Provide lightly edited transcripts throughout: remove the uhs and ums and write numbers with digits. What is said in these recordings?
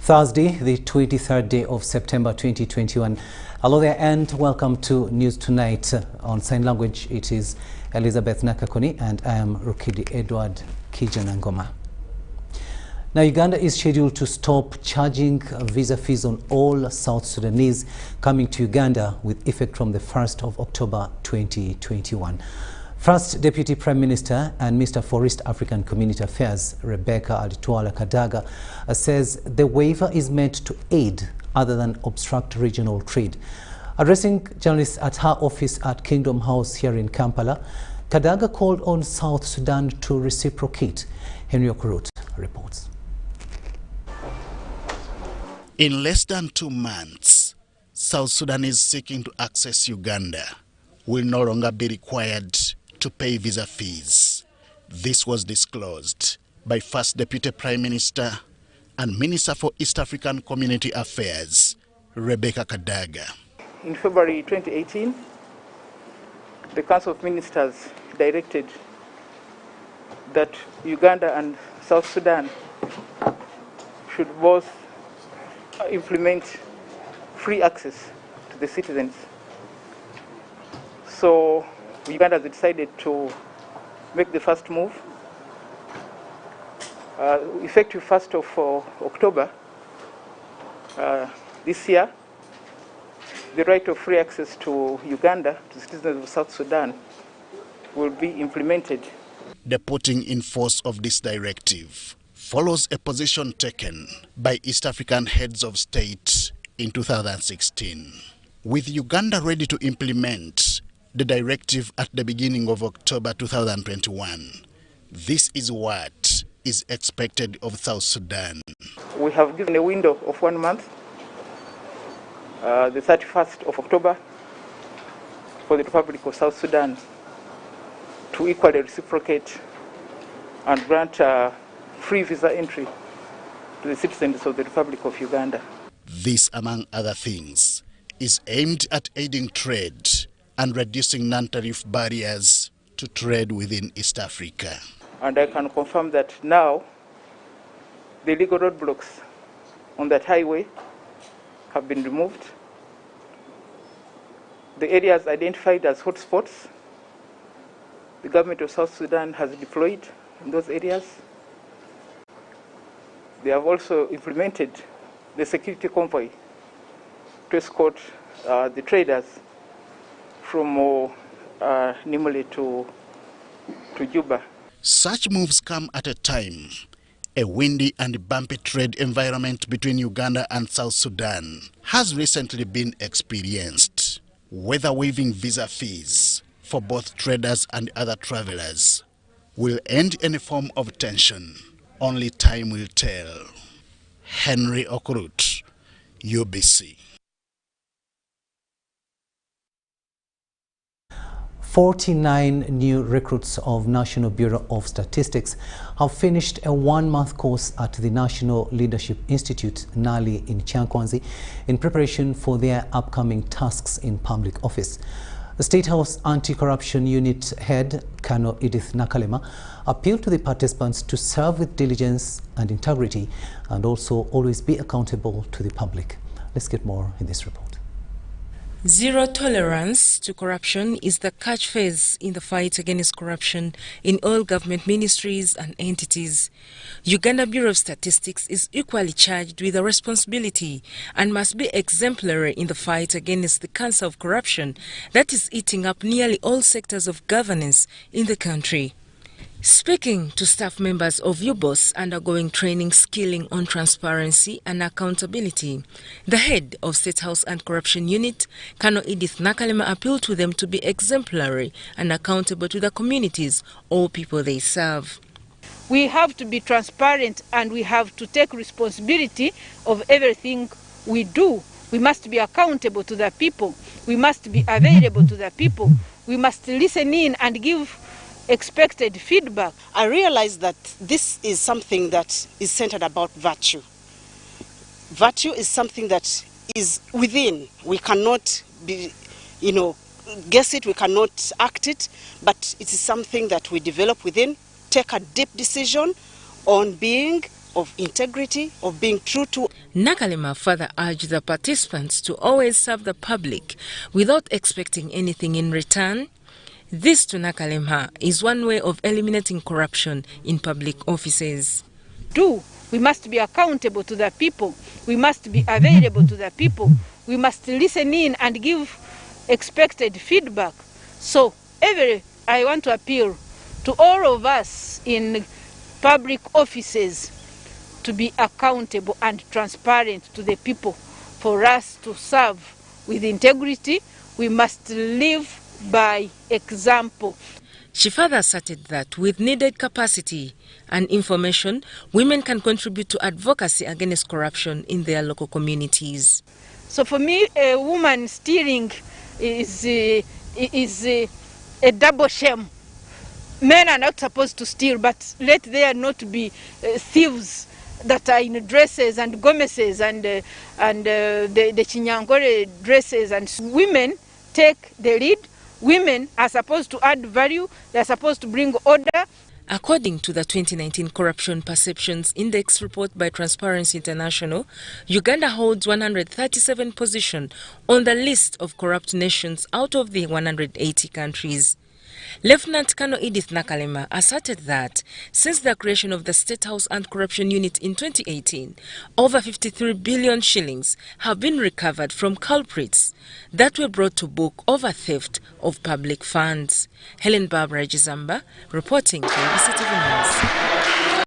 Thursday, the 23rd day of September 2021. Hello there and welcome to News Tonight. On sign language, it is Elizabeth Nakakoni and I am Rukidi Edward Kiijanangoma. Now, Uganda is scheduled to stop charging visa fees on all South Sudanese coming to Uganda with effect from the 1st of October 2021. First Deputy Prime Minister and Minister for East African Community Affairs, Rebecca Kadaga, says the waiver is meant to aid other than obstruct regional trade. Addressing journalists at her office at Kingdom House here in Kampala, Kadaga called on South Sudan to reciprocate. Henry Okurut reports. In less than 2 months, South Sudanese seeking to access Uganda will no longer be required to pay visa fees. This was disclosed by First Deputy Prime Minister and Minister for East African Community Affairs, Rebecca Kadaga. In February 2018, the Council of Ministers directed that Uganda and South Sudan should both implement free access to the citizens. So Uganda has decided to make the first move. Effective 1st of October this year, the right of free access to Uganda, to citizens of South Sudan, will be implemented. The putting in force of this directive follows a position taken by East African heads of state in 2016. With Uganda ready to implement the directive at the beginning of October 2021, this is what is expected of South Sudan. We have given a window of 1 month, the 31st of October, for the Republic of South Sudan to equally reciprocate and grant free visa entry to the citizens of the Republic of Uganda. This, among other things, is aimed at aiding trade and reducing non-tariff barriers to trade within East Africa. And I can confirm that now the legal roadblocks on that highway have been removed. The areas identified as hotspots, the government of South Sudan has deployed in those areas. They have also implemented the security convoy to escort the traders from Nimule to Juba. Such moves come at a time a windy and bumpy trade environment between Uganda and South Sudan has recently been experienced. Whether waiving visa fees for both traders and other travelers will end any form of tension, only time will tell. Henry Okurut, UBC. 49 new recruits of National Bureau of Statistics have finished a 1-month course at the National Leadership Institute, NALI, in Kyankwanzi in preparation for their upcoming tasks in public office. The State House Anti-Corruption Unit Head, Colonel Edith Nakalema, appealed to the participants to serve with diligence and integrity and also always be accountable to the public. Let's get more in this report. Zero tolerance to corruption is the catchphrase in the fight against corruption in all government ministries and entities. Uganda Bureau of Statistics is equally charged with a responsibility and must be exemplary in the fight against the cancer of corruption that is eating up nearly all sectors of governance in the country. Speaking to staff members of UBC undergoing training skilling on transparency and accountability, the head of State House Anti-Corruption Unit, Colonel Edith Nakalema, appealed to them to be exemplary and accountable to the communities or people they serve. We have to be transparent and we have to take responsibility of everything we do. We must be accountable to the people. We must be available to the people. We must listen in and give expected feedback. I realize that this is something that is centered about virtue. Virtue is something that is within. We cannot be, guess it, we cannot act it, but it is something that we develop within, take a deep decision on being of integrity, of being true to. Nakalema further urged the participants to always serve the public without expecting anything in return. This, to Nakalema, is one way of eliminating corruption in public offices. We must be accountable to the people. We must be available to the people. We must listen in and give expected feedback. So I want to appeal to all of us in public offices to be accountable and transparent to the people. For us to serve with integrity, we must live by example. She further asserted that with needed capacity and information, women can contribute to advocacy against corruption in their local communities. So for me, a woman stealing is a double shame. Men are not supposed to steal, but let there not be thieves that are in dresses and gomeses and the chinyangore dresses, and women take the lead. Women are supposed to add value. They are supposed to bring order. According to the 2019 Corruption Perceptions Index report by Transparency International, Uganda holds 137th position on the list of corrupt nations out of the 180 countries. Lieutenant Colonel Edith Nakalema asserted that since the creation of the State House Anti-Corruption Unit in 2018, over 53 billion shillings have been recovered from culprits that were brought to book over theft of public funds. Helen Barbara Jizamba reporting for UBC TV News.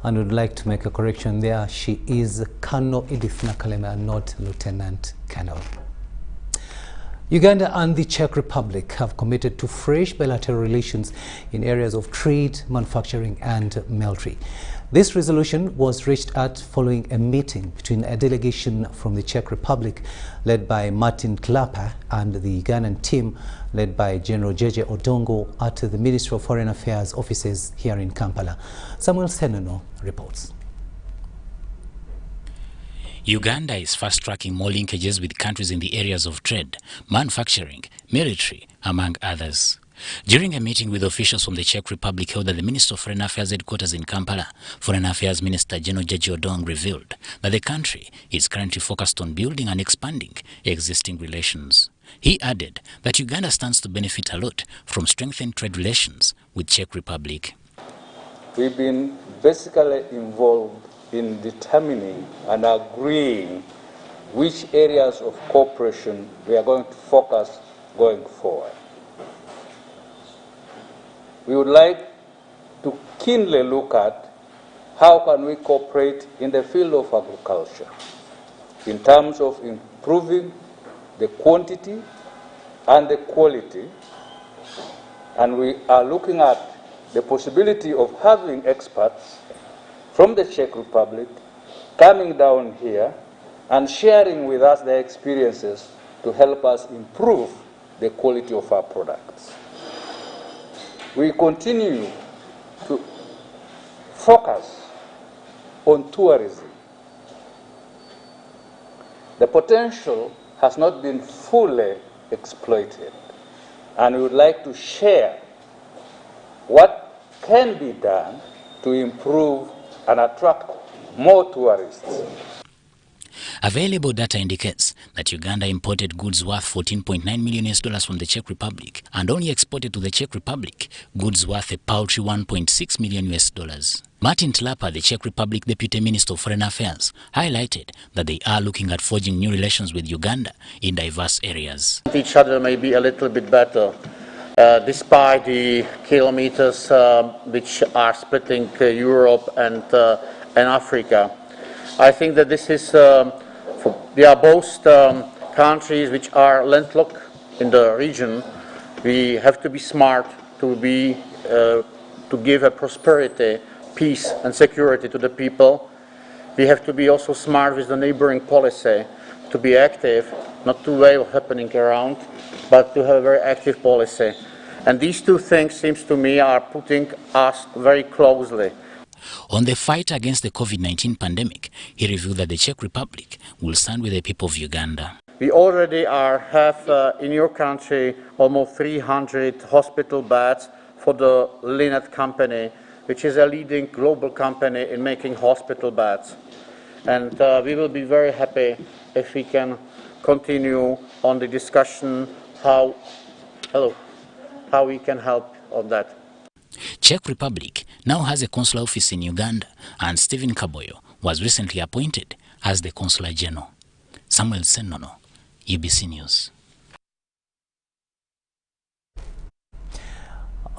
And would like to make a correction there. She is Colonel Edith Nakalema, not Lieutenant Colonel. Uganda and the Czech Republic have committed to fresh bilateral relations in areas of trade, manufacturing and military. This resolution was reached at following a meeting between a delegation from the Czech Republic led by Martin Klapa and the Ugandan team led by General Jeje Odongo at the Ministry of Foreign Affairs offices here in Kampala. Samuel Senono reports. Uganda is fast-tracking more linkages with countries in the areas of trade, manufacturing, military, among others. During a meeting with officials from the Czech Republic held at the Ministry of Foreign Affairs headquarters in Kampala, Foreign Affairs Minister General Jeje Odongo revealed that the country is currently focused on building and expanding existing relations. He added that Uganda stands to benefit a lot from strengthened trade relations with Czech Republic. We've been basically involved in determining and agreeing which areas of cooperation we are going to focus going forward. We would like to keenly look at how can we cooperate in the field of agriculture in terms of improving the quantity and the quality, and we are looking at the possibility of having experts from the Czech Republic coming down here and sharing with us their experiences to help us improve the quality of our products. We continue to focus on tourism. The potential has not been fully exploited, and we would like to share what can be done to improve and attract more tourists. Available data indicates that Uganda imported goods worth $14.9 million from the Czech Republic and only exported to the Czech Republic goods worth a paltry $1.6 million. Martin Tlapa, the Czech Republic Deputy Minister of Foreign Affairs, highlighted that they are looking at forging new relations with Uganda in diverse areas. Each other may be a little bit better. Despite the kilometers which are splitting Europe and Africa. I think that this is, they are both countries which are landlocked in the region. We have to be smart to give a prosperity, peace and security to the people. We have to be also smart with the neighboring policy, to be active, not to wait happening around, but to have a very active policy. And these two things, seems to me, are putting us very closely. On the fight against the COVID-19 pandemic, he revealed that the Czech Republic will stand with the people of Uganda. We already have in your country almost 300 hospital beds for the Linet company, which is a leading global company in making hospital beds. And we will be very happy if we can continue on the discussion how we can help on that. Czech Republic now has a consular office in Uganda, and Stephen Kaboyo was recently appointed as the Consular General. Samuel Senono, UBC News.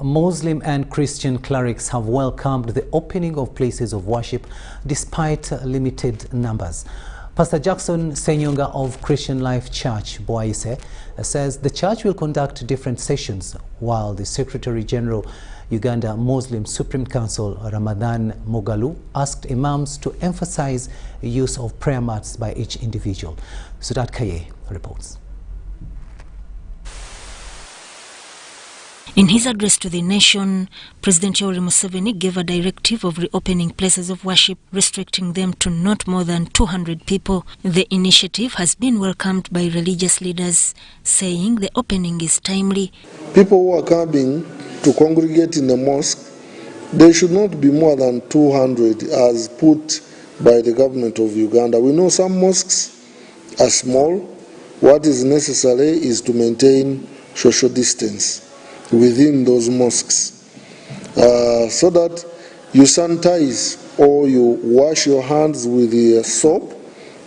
Muslim and Christian clerics have welcomed the opening of places of worship despite limited numbers. Pastor Jackson Senyonga of Christian Life Church, Boise, says the church will conduct different sessions, while the Secretary General, Uganda Muslim Supreme Council, Ramadan Mugalu, asked imams to emphasize use of prayer mats by each individual. Sudat Kaye reports. In his address to the nation, President Yoweri Museveni gave a directive of reopening places of worship, restricting them to not more than 200 people. The initiative has been welcomed by religious leaders, saying the opening is timely. People who are coming to congregate in the mosque, they should not be more than 200 as put by the government of Uganda. We know some mosques are small. What is necessary is to maintain social distance within those mosques, so that you sanitize or you wash your hands with the soap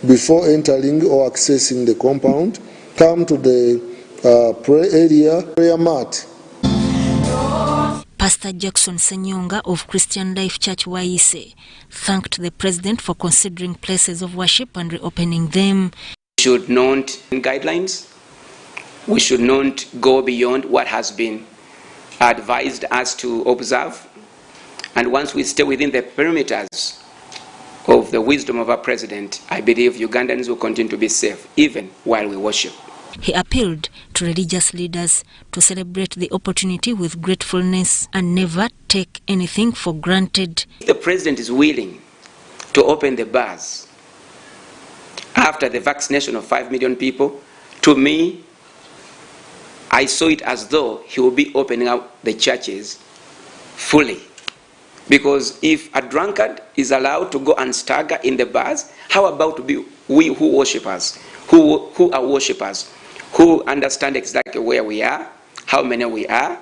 before entering or accessing the compound. Come to the prayer mat. Pastor Jackson Senyonga of Christian Life Church Waise thanked the president for considering places of worship and reopening them. We should not guidelines. We should not go beyond what has been advised us to observe, and once we stay within the perimeters of the wisdom of our president, I believe Ugandans will continue to be safe even while we worship. He appealed to religious leaders to celebrate the opportunity with gratefulness and never take anything for granted. The president is willing to open the bars after the vaccination of 5 million people. To me, I saw it as though he will be opening up the churches fully. Because if a drunkard is allowed to go and stagger in the bars, how about we who worshippers, who are worshippers, who understand exactly where we are, how many we are,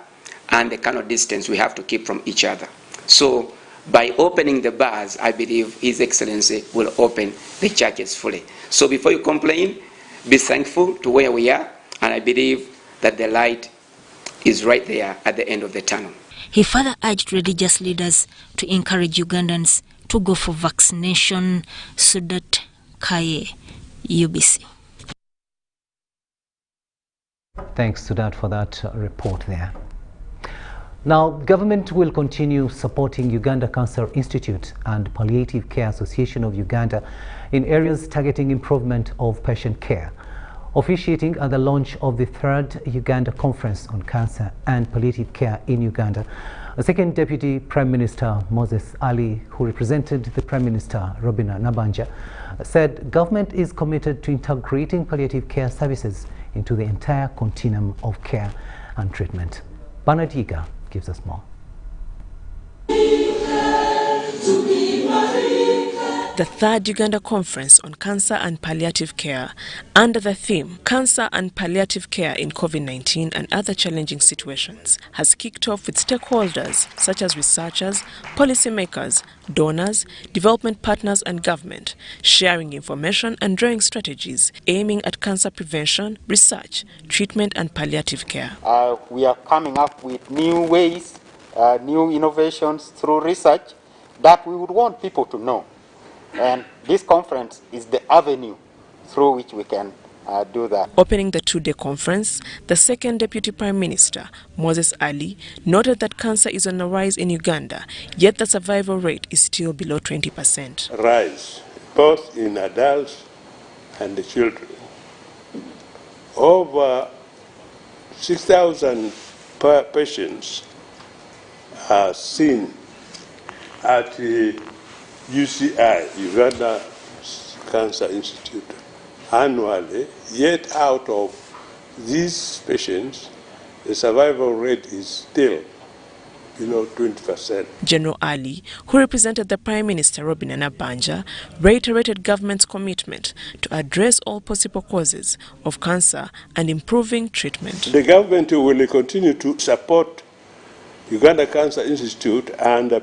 and the kind of distance we have to keep from each other. So by opening the bars, I believe His Excellency will open the churches fully. So before you complain, be thankful to where we are, and I believe that the light is right there at the end of the tunnel. He further urged religious leaders to encourage Ugandans to go for vaccination. Sudat Kaye, UBC. Thanks, Sudat, for that report there. Now, government will continue supporting Uganda Cancer Institute and Palliative Care Association of Uganda in areas targeting improvement of patient care. Officiating at the launch of the 3rd Uganda Conference on Cancer and Palliative Care in Uganda, the second Deputy Prime Minister Moses Ali, who represented the Prime Minister Robina Nabanja, said government is committed to integrating palliative care services into the entire continuum of care and treatment. Bernard Yiga gives us more. The 3rd Uganda Conference on Cancer and Palliative Care, under the theme Cancer and Palliative Care in COVID-19 and Other Challenging Situations, has kicked off with stakeholders such as researchers, policymakers, donors, development partners and government, sharing information and drawing strategies aiming at cancer prevention, research, treatment and palliative care. We are coming up with new ways, new innovations through research that we would want people to know. And this conference is the avenue through which we can do that. Opening the 2-day conference, the second Deputy Prime Minister, Moses Ali, noted that cancer is on the rise in Uganda, yet the survival rate is still below 20%. Rise, both in adults and the children. Over 6,000 patients are seen at the UCI, Uganda Cancer Institute, annually, yet out of these patients, the survival rate is still below 20%. General Ali, who represented the Prime Minister Robin Anabanja, reiterated government's commitment to address all possible causes of cancer and improving treatment. The government will continue to support Uganda Cancer Institute and the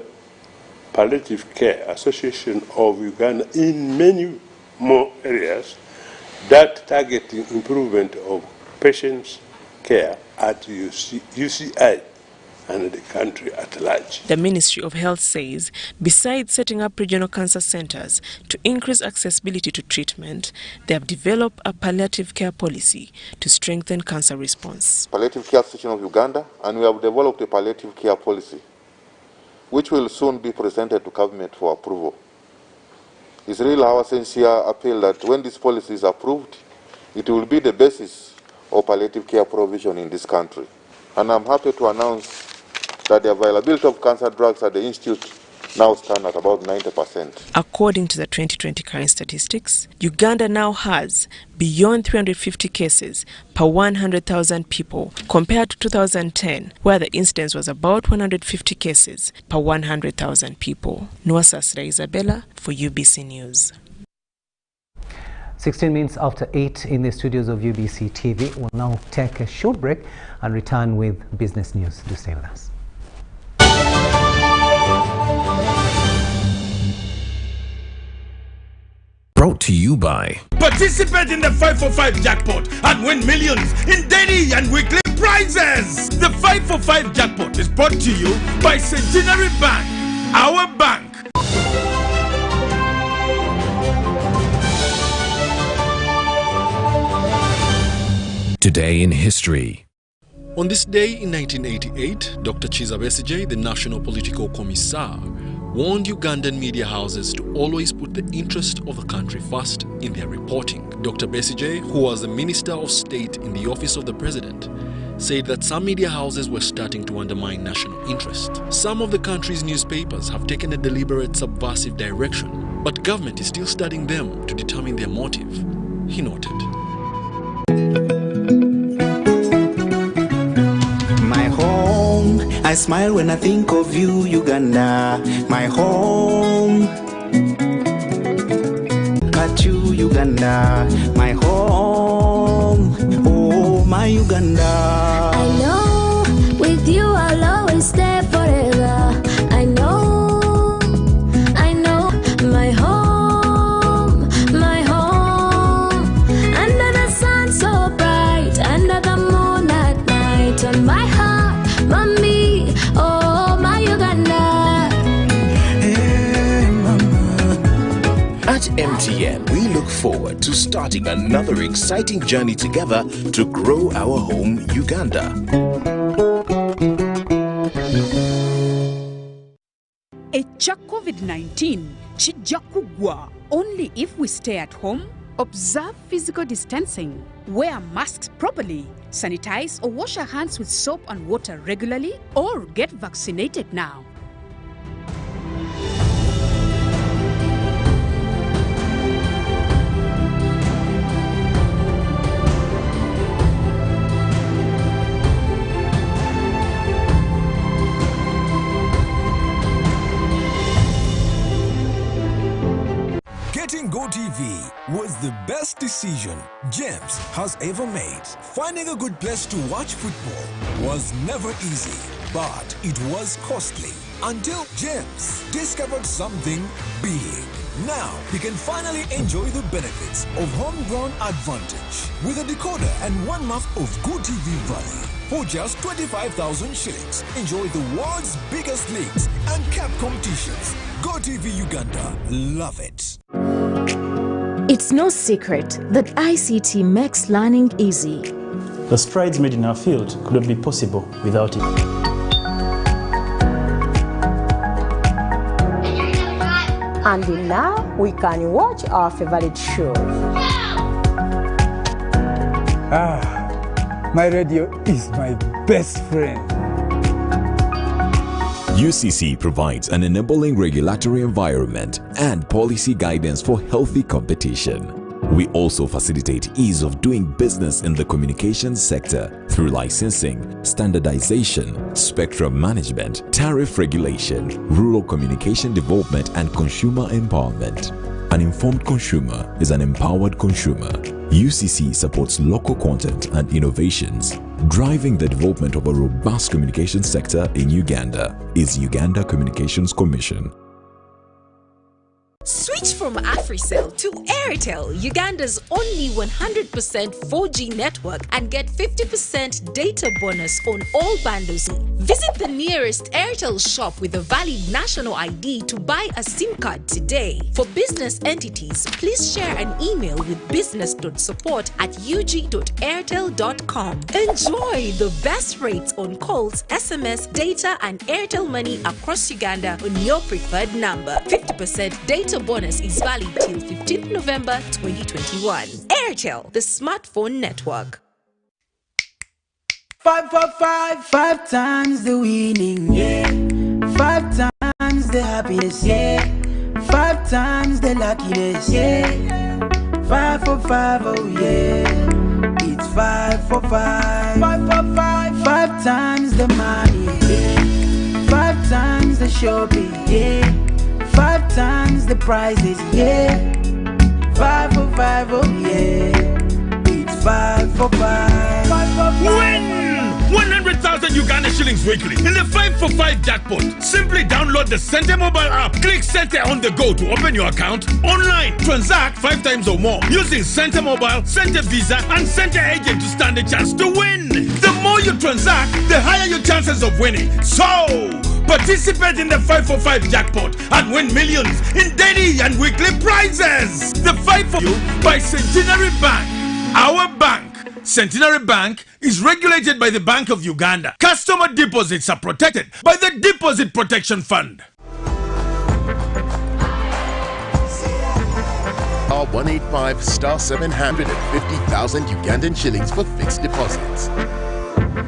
Palliative Care Association of Uganda in many more areas that target improvement of patients' care at UCI and the country at large. The Ministry of Health says, besides setting up regional cancer centers to increase accessibility to treatment, they have developed a palliative care policy to strengthen cancer response. Palliative Care Association of Uganda, and we have developed a palliative care policy, which will soon be presented to government for approval. It's really our sincere appeal that when this policy is approved, it will be the basis of palliative care provision in this country. And I'm happy to announce that the availability of cancer drugs at the Institute now stand at about 90%. According to the 2020 current statistics, Uganda now has beyond 350 cases per 100,000 people, compared to 2010, where the incidence was about 150 cases per 100,000 people. Nwasasira Isabella for UBC News. 16 minutes after 8 in the studios of UBC TV. We'll now take a short break and return with business news. Do stay with us. Brought to you by... Participate in the 545 jackpot and win millions in daily and weekly prizes. The 545 jackpot is brought to you by Centenary Bank, our bank. Today in history. On this day in 1988, Dr. Kizza Besigye, the National Political Commissar, warned Ugandan media houses to always put the interest of the country first in their reporting. Dr. Besigye, who was the Minister of State in the Office of the President, said that some media houses were starting to undermine national interest. Some of the country's newspapers have taken a deliberate subversive direction, but government is still studying them to determine their motive, he noted. My home, I smile when I think of you, Uganda. My home, at you, Uganda. My home, oh my Uganda. I know, with you I'll always stay forever. I know, my home, under the sun so bright, under the moon at night, on my heart, mommy, oh my Uganda. Hey, mama. At MTN, we look forward to starting another exciting journey together to grow our home, Uganda. Echa COVID-19 chijja kugwa only if we stay at home, observe physical distancing, wear masks properly, sanitize or wash our hands with soap and water regularly, or get vaccinated now. Getting GoTV was the best decision James has ever made. Finding a good place to watch football was never easy, but it was costly until James discovered something big. Now he can finally enjoy the benefits of homegrown advantage with a decoder and 1 month of GoTV value. For just 25,000 shillings, enjoy the world's biggest leagues and cap competitions. GoTV Uganda, love it. It's no secret that ICT makes learning easy. The strides made in our field could not be possible without it. And now we can watch our favorite shows. My radio is my best friend. UCC provides an enabling regulatory environment and policy guidance for healthy competition. We also facilitate ease of doing business in the communications sector through licensing, standardization, spectrum management, tariff regulation, rural communication development, and consumer empowerment. An informed consumer is an empowered consumer. UCC supports local content and innovations. Driving the development of a robust communication sector in Uganda is Uganda Communications Commission. Switch from AfriCell to Airtel, Uganda's only 100% 4G network, and get 50% data bonus on all bundles. Visit the nearest Airtel shop with a valid national ID to buy a SIM card today. For business entities, please share an email with business.support@ug.airtel.com. Enjoy the best rates on calls, SMS, data, and Airtel Money across Uganda on your preferred number. 50% data bonus is valid till 15th November 2021. Airtel, the smartphone network. 5 for 5, 5 times the winning, yeah. 5 times the happiness, yeah. 5 times the luckiness, yeah. 5 for 5, oh yeah. It's 5 for 5. 5 for 5, 5 times the money, yeah. 5 times the shopping, yeah. 5 times the prizes, yeah. 5 for 5, oh yeah. It's 5 for 5. 5 for 5. Win 100,000 Uganda shillings weekly in the 5 for 5 jackpot. Simply download the Center mobile app. Click Center on the go to open your account online. Transact 5 times or more using Center mobile, Center Visa, and Center agent to stand a chance to win. The more you transact, the higher your chances of winning. So participate in the 5 for 5 jackpot and win millions in daily and weekly prizes. The 5 for you by Centenary Bank. Our bank, Centenary Bank, is regulated by the Bank of Uganda. Customer deposits are protected by the Deposit Protection Fund. *185 *750,000 Ugandan shillings for fixed deposits.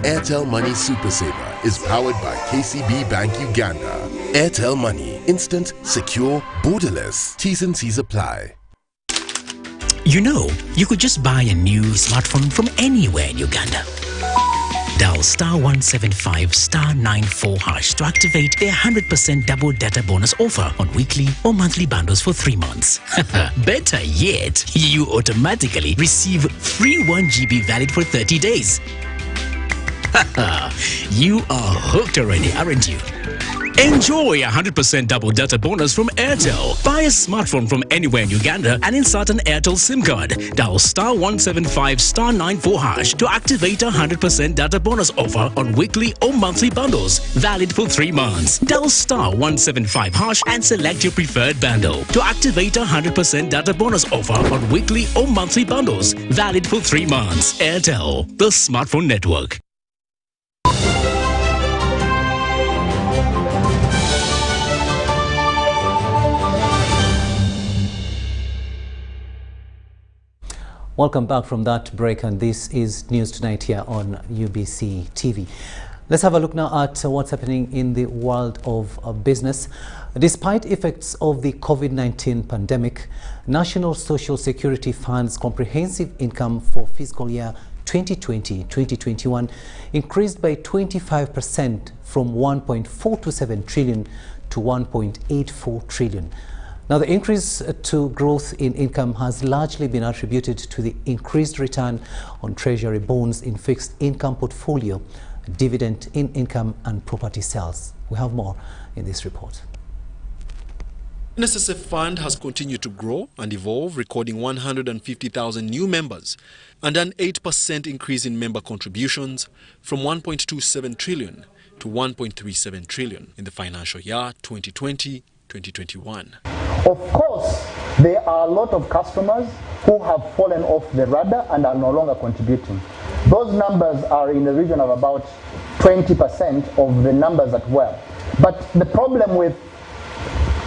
Airtel Money Super Saver is powered by KCB Bank Uganda. Airtel Money, instant, secure, borderless. T's and C's apply. You know, you could just buy a new smartphone from anywhere in Uganda. Dial *175*94# to activate their 100% double data bonus offer on weekly or monthly bundles for 3 months. Better yet, you automatically receive free 1 GB valid for 30 days. You are hooked already, aren't you? Enjoy 100% double data bonus from Airtel. Buy a smartphone from anywhere in Uganda and insert an Airtel SIM card. Dial *175*94# to activate a 100% data bonus offer on weekly or monthly bundles, valid for 3 months. Dial *175# and select your preferred bundle to activate a 100% data bonus offer on weekly or monthly bundles, valid for 3 months. Airtel, the smartphone network. Welcome back from that break, and this is News Tonight here on UBC TV. Let's have a look now at what's happening in the world of business. Despite effects of the COVID-19 pandemic, National Social Security Fund's comprehensive income for fiscal year 2020-2021 increased by 25% from 1.427 trillion to 1.84 trillion. Now, the increase to growth in income has largely been attributed to the increased return on treasury bonds in fixed income portfolio, dividend in income, and property sales. We have more in this report. The NSSF fund has continued to grow and evolve, recording 150,000 new members and an 8% increase in member contributions from 1.27 trillion to 1.37 trillion in the financial year 2020-2021. Of course, there are a lot of customers who have fallen off the radar and are no longer contributing. Those numbers are in the region of about 20% of the numbers that were. But the problem with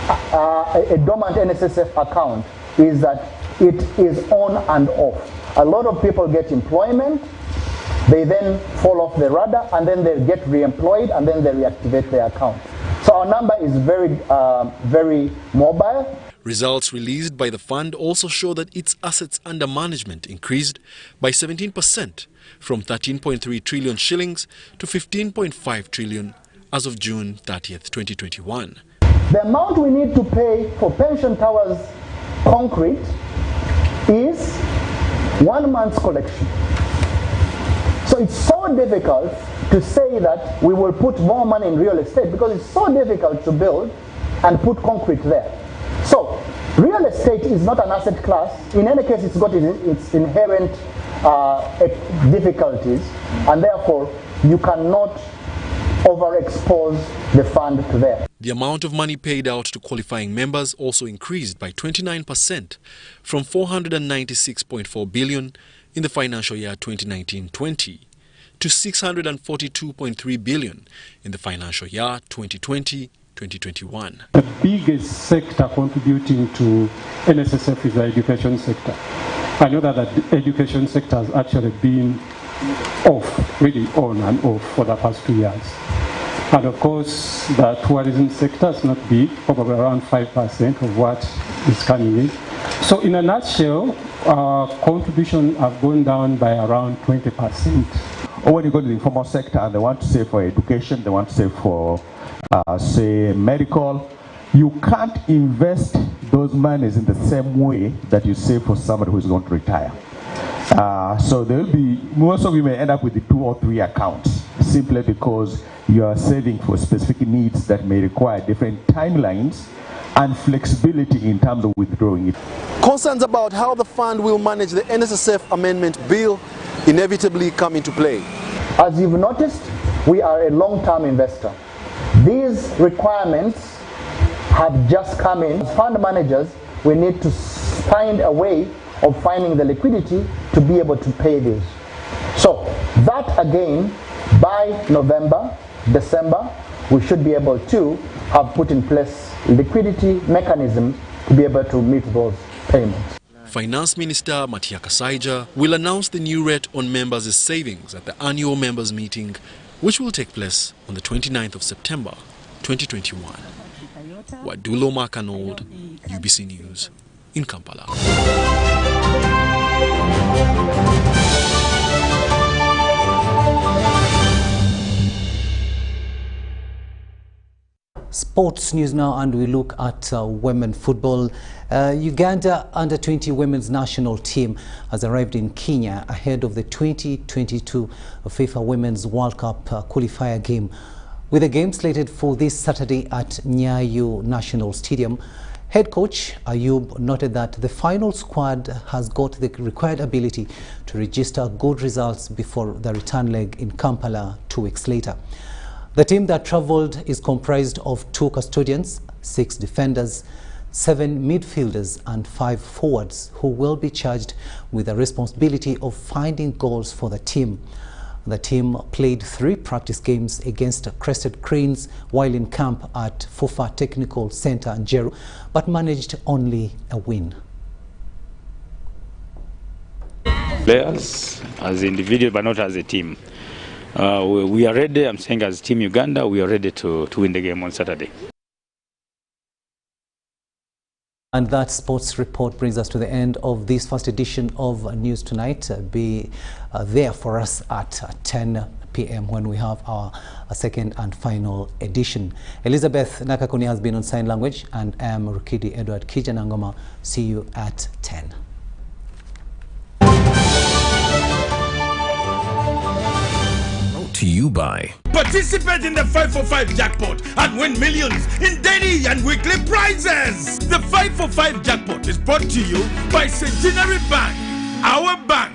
a dormant NSSF account is that it is on and off. A lot of people get employment, they then fall off the radar, and then they get re-employed, and then they reactivate their account. So our number is very mobile. Results released by the fund also show that its assets under management increased by 17% from 13.3 trillion shillings to 15.5 trillion as of June 30th, 2021. The amount we need to pay for pension towers concrete is 1 month's collection. So it's so difficult to say that we will put more money in real estate because it's so difficult to build and put concrete there. So real estate is not an asset class. In any case, it's got its inherent difficulties, and therefore you cannot overexpose the fund to there. The amount of money paid out to qualifying members also increased by 29% from 496.4 billion in the financial year 2019-20 to 642.3 billion in the financial year 2020-2021. The biggest sector contributing to NSSF is the education sector. I know that the education sector has actually been off, really on and off for the past 2 years. And of course, the tourism sector is not big, probably around 5% of what is coming in. So in a nutshell, our contribution have gone down by around 20%. Or when you go to the informal sector and they want to save for education, they want to save for, say, medical, you can't invest those monies in the same way that you save for somebody who's going to retire. So there will be, most of you may end up with the 2 or 3 accounts, simply because you are saving for specific needs that may require different timelines and flexibility in terms of withdrawing it. Concerns about how the fund will manage the NSSF amendment bill inevitably come into play. As you've noticed, we are a long-term investor. These requirements have just come in. As fund managers, we need to find a way of finding the liquidity to be able to pay this. So that again, by November, December, we should be able to have put in place liquidity mechanisms to be able to meet those payments. Finance Minister Matia Kasaija will announce the new rate on members' savings at the annual members' meeting, which will take place on the 29th of September 2021. Wadulo Makanold, UBC News, in Kampala. Sports news now, and we look at women football. Uganda under-20 women's national team has arrived in Kenya ahead of the 2022 FIFA Women's World Cup qualifier game. With the game slated for this Saturday at Nyayo National Stadium, head coach Ayub noted that the final squad has got the required ability to register good results before the return leg in Kampala 2 weeks later. The team that travelled is comprised of 2 custodians, 6 defenders, 7 midfielders and 5 forwards who will be charged with the responsibility of finding goals for the team. The team played 3 practice games against Crested Cranes while in camp at Fufa Technical Centre in Jeru, but managed only a win. Players as individuals, but not as a team. We are ready. I'm saying as Team Uganda, we are ready to win the game on Saturday. And that sports report brings us to the end of this first edition of News Tonight. Be there for us at 10 p.m. when we have our second and final edition. Elizabeth Nakakuni has been on sign language, and I am Rukidi Edward Kiijanangoma. See you at 10. To you by Participate in the 545 jackpot and win millions in daily and weekly prizes. The 545 jackpot is brought to you by Centenary Bank, our bank.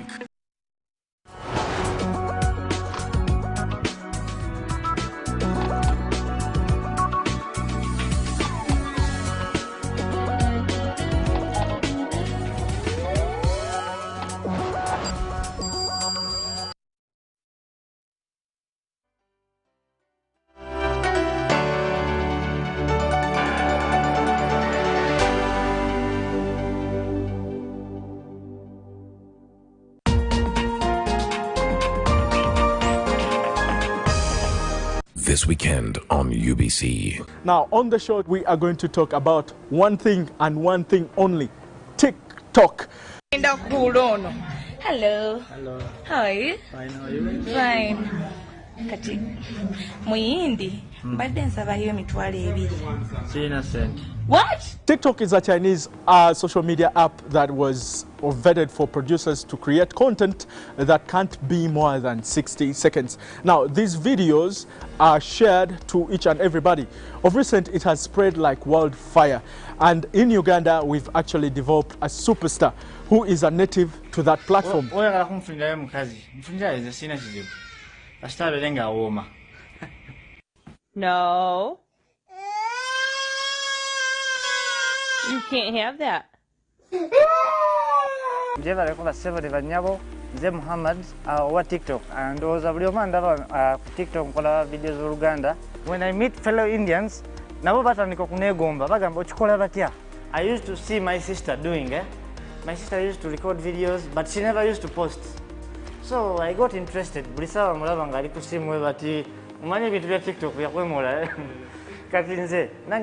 this weekend on UBC. Now, on the show, we are going to talk about one thing and one thing only: TikTok. Hello. Hello. How are you? Fine, how are you? Fine. Kati muyindi mbadde nsaba hiyo mitwalo ebiri. Sina sent. What? TikTok is a Chinese social media app that was vetted for producers to create content that can't be more than 60 seconds. Now, these videos are shared to each and everybody. Of recent, it has spread like wildfire. And in Uganda, we've actually developed a superstar who is a native to that platform. No. You can't have that. Jeva rekola several vanyabo ze Muhammad wa TikTok and was a video man TikTok kola videos of Uganda. When I meet fellow Indians, nabo bata niko kunegomba bagamba ochikola batya. I used to see my sister doing My sister used to record videos, but she never used to post. So I got interested. Brisawa mulaba ngali kusimu bati umanye bintu bya TikTok yakwemola. Kati nze nange